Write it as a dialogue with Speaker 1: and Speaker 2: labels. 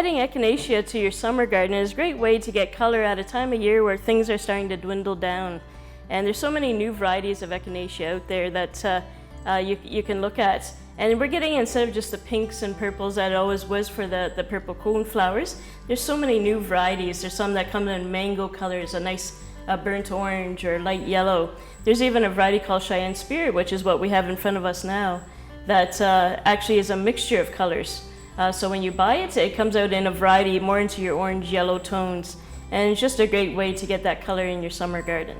Speaker 1: adding Echinacea to your summer garden is a great way to get color at a time of year where things are starting to dwindle down. And there's so many new varieties of Echinacea out there that you can look at. And we're getting, instead of just the pinks and purples that it always was for the purple coneflowers, there's so many new varieties. There's some that come in mango colors, a nice burnt orange or light yellow. There's even a variety called Cheyenne Spirit, which is what we have in front of us now, that actually is a mixture of colors. So when you buy it, it comes out in a variety more into your orange yellow tones, and it's just a great way to get that color in your summer garden.